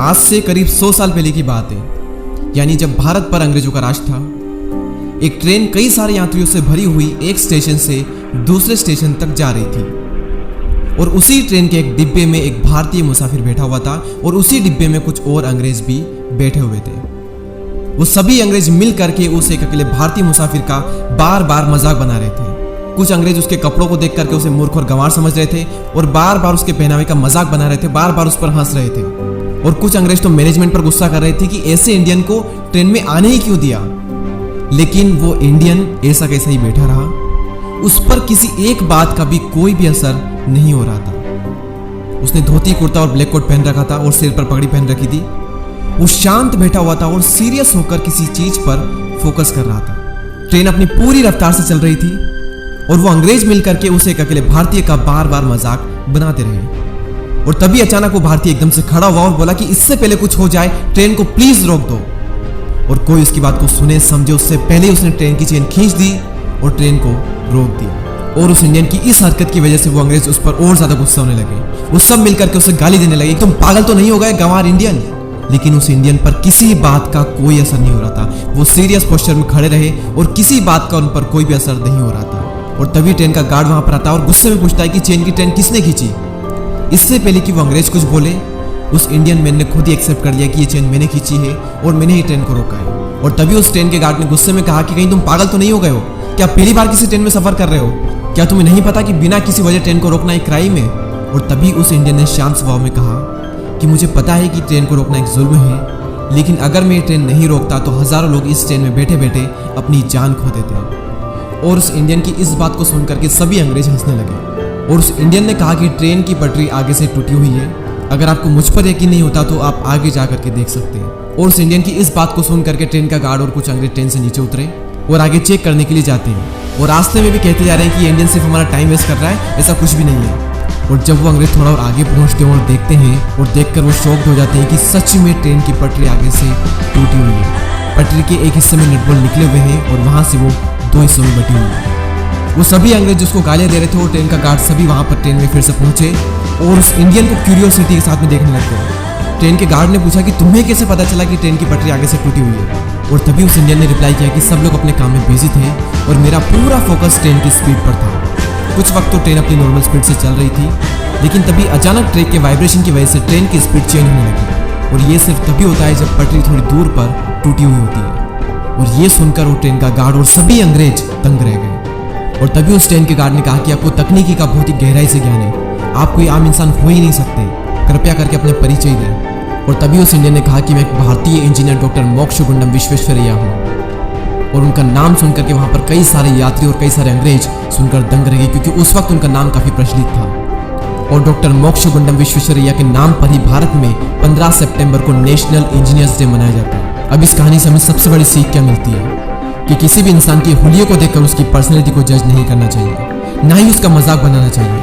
आज से करीब 100 साल पहले की बात है, यानी जब भारत पर अंग्रेजों का राज था। एक ट्रेन कई सारे यात्रियों से भरी हुई एक स्टेशन से दूसरे स्टेशन तक जा रही थी और उसी ट्रेन के एक डिब्बे में एक भारतीय मुसाफिर बैठा हुआ था और उसी डिब्बे में कुछ और अंग्रेज भी बैठे हुए थे। वो सभी अंग्रेज मिल करके उस एक अकेले भारतीय मुसाफिर का बार बार मजाक बना रहे थे। कुछ अंग्रेज उसके कपड़ों को देख करके उसे मूर्ख और गंवार समझ रहे थे और बार बार उसके पहनावे का मजाक बना रहे थे, बार बार उस पर हंस रहे थे। और कुछ अंग्रेज तो मैनेजमेंट पर गुस्सा कर रहे थे कि ऐसे इंडियन को ट्रेन में आने ही क्यों दिया। लेकिन वो इंडियन ऐसा कैसा ही बैठा रहा, उस पर किसी एक बात का भी कोई भी असर नहीं हो रहा था। उसने धोती कुर्ता और ब्लैक कोट पहन रखा था और सिर पर पगड़ी पहन रखी थी। वो शांत बैठा हुआ था और सीरियस होकर किसी चीज पर फोकस कर रहा था। ट्रेन अपनी पूरी रफ्तार से चल रही थी और वो अंग्रेज मिलकर के उसे एक अकेले भारतीय का बार बार मजाक बनाते रहे। और तभी अचानक वो भारतीय एकदम से खड़ा हुआ और बोला कि इससे पहले कुछ हो जाए, ट्रेन को प्लीज रोक दो। और कोई उसकी बात को सुने समझे उससे पहले उसने ट्रेन की चेन खींच दी और ट्रेन को रोक दिया। और उस इंडियन की इस हरकत की वजह से वो अंग्रेज उस पर और ज्यादा गुस्सा होने लगे। वो सब मिलकर के उसे गाली देने लगे, तुम पागल तो नहीं हो गए गंवार इंडियन। लेकिन उस इंडियन पर किसी बात का कोई असर नहीं हो रहा था। वो सीरियस पोस्चर में खड़े रहे और किसी बात का उन पर कोई भी असर नहीं हो रहा था। और तभी ट्रेन का गार्ड वहां पर आता और गुस्से में पूछता है कि चेन की ट्रेन किसने खींची। इससे पहले कि वो अंग्रेज कुछ बोले, उस इंडियन मैन ने खुद ही एक्सेप्ट कर लिया कि ये चेन मैंने खींची है और मैंने ही ट्रेन को रोका है। और तभी उस ट्रेन के गार्ड ने गुस्से में कहा कि कहीं तुम पागल तो नहीं हो गए हो क्या? पहली बार किसी ट्रेन में सफर कर रहे हो क्या? तुम्हें नहीं पता कि बिना किसी वजह ट्रेन को रोकना एक क्राइम है? और तभी उस इंडियन ने शांत स्वभाव में कहा कि मुझे पता है कि ट्रेन को रोकना एक जुल्म है, लेकिन अगर मैं ये ट्रेन नहीं रोकता तो हजारों लोग इस ट्रेन में बैठे बैठे अपनी जान खो देते। और उस इंडियन की इस बात को सुनकर के सभी अंग्रेज हंसने लगे। और उस इंडियन ने कहा कि ट्रेन की पटरी आगे से टूटी हुई है, अगर आपको मुझ पर यकीन नहीं होता तो आप आगे जा करके देख सकते हैं। और उस इंडियन की इस बात को सुन करके ट्रेन का गार्ड और कुछ अंग्रेज ट्रेन से नीचे उतरे और आगे चेक करने के लिए जाते हैं। और रास्ते में भी कहते जा रहे हैं कि इंडियन सिर्फ हमारा टाइम वेस्ट कर रहा है, ऐसा कुछ भी नहीं है। और जब वो अंग्रेज थोड़ा और आगे पहुंचते हैं और देखते हैं और देखकर वो शॉक्ड हो जाते हैं कि सच में ट्रेन की पटरी आगे से टूटी हुई है। पटरी के एक हिस्से में नटबोल्ट निकले हुए हैं और वहां से वो 2 हिस्सों में बटी हुई है। वो सभी अंग्रेज जिसको गालियां दे रहे थे और ट्रेन का गार्ड सभी वहां पर ट्रेन में फिर से पहुंचे और उस इंडियन को क्यूरियोसिटी के साथ में देखने लग गए। ट्रेन के गार्ड ने पूछा कि तुम्हें कैसे पता चला कि ट्रेन की पटरी आगे से टूटी हुई है? और तभी उस इंडियन ने रिप्लाई किया कि सब लोग अपने काम में बिजी थे और मेरा पूरा फोकस ट्रेन की स्पीड पर था। कुछ वक्त तो ट्रेन अपनी नॉर्मल स्पीड से चल रही थी, लेकिन तभी अचानक ट्रैक के वाइब्रेशन की वजह से ट्रेन की स्पीड चेंज होने लगी। और ये सिर्फ तभी होता है जब पटरी थोड़ी दूर पर टूटी हुई होती है। और ये सुनकर वो ट्रेन का गार्ड और सभी अंग्रेज दंग रह गए। और तभी उस ट्रेन के गार्ड ने कहा कि आपको तकनीकी का बहुत ही गहराई से ज्ञान है, आप कोई आम इंसान हो ही नहीं सकते, कृपया करके अपने परिचय दें। और तभी उस इंडियन ने कहा कि मैं एक भारतीय इंजीनियर डॉक्टर मोक्षगुंडम विश्वेश्वरैया हूँ। और उनका नाम सुनकर के वहाँ पर कई सारे यात्री और कई सारे अंग्रेज सुनकर दंग रह गए, क्योंकि उस वक्त उनका नाम काफ़ी प्रचलित था। और डॉक्टर मोक्षगुंडम विश्वेश्वरैया के नाम पर ही भारत में 15 सितंबर को नेशनल इंजीनियर्स डे मनाया जाता है। अब इस कहानी से हमें सबसे बड़ी सीख क्या मिलती है कि किसी भी इंसान के हुलिये को देखकर उसकी पर्सनैलिटी को जज नहीं करना चाहिए, ना ही उसका मजाक बनाना चाहिए।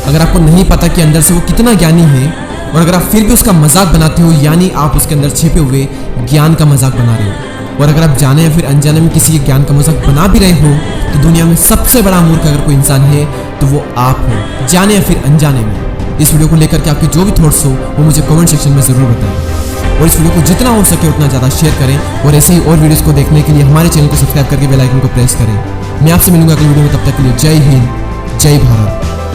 अगर आपको नहीं पता कि अंदर से वो कितना ज्ञानी है और अगर आप फिर भी उसका मजाक बनाते हो, यानी आप उसके अंदर छिपे हुए ज्ञान का मजाक बना रहे हो। और अगर आप जाने या फिर अनजाने में किसी के ज्ञान का मजाक बना भी रहे हो तो दुनिया में सबसे बड़ा मूर्ख अगर कोई इंसान है तो वो आप हो, जाने या फिर अनजाने में। इस वीडियो को लेकर के आपके जो भी थॉट्स हो वो मुझे कमेंट सेक्शन में जरूर बताएं और इस वीडियो को जितना हो सके उतना ज़्यादा शेयर करें। और ऐसे ही और वीडियोस को देखने के लिए हमारे चैनल को सब्सक्राइब करके बेल आइकन को प्रेस करें। मैं आपसे मिलूंगा अगली वीडियो में, तब तक के लिए जय हिंद, जय भारत।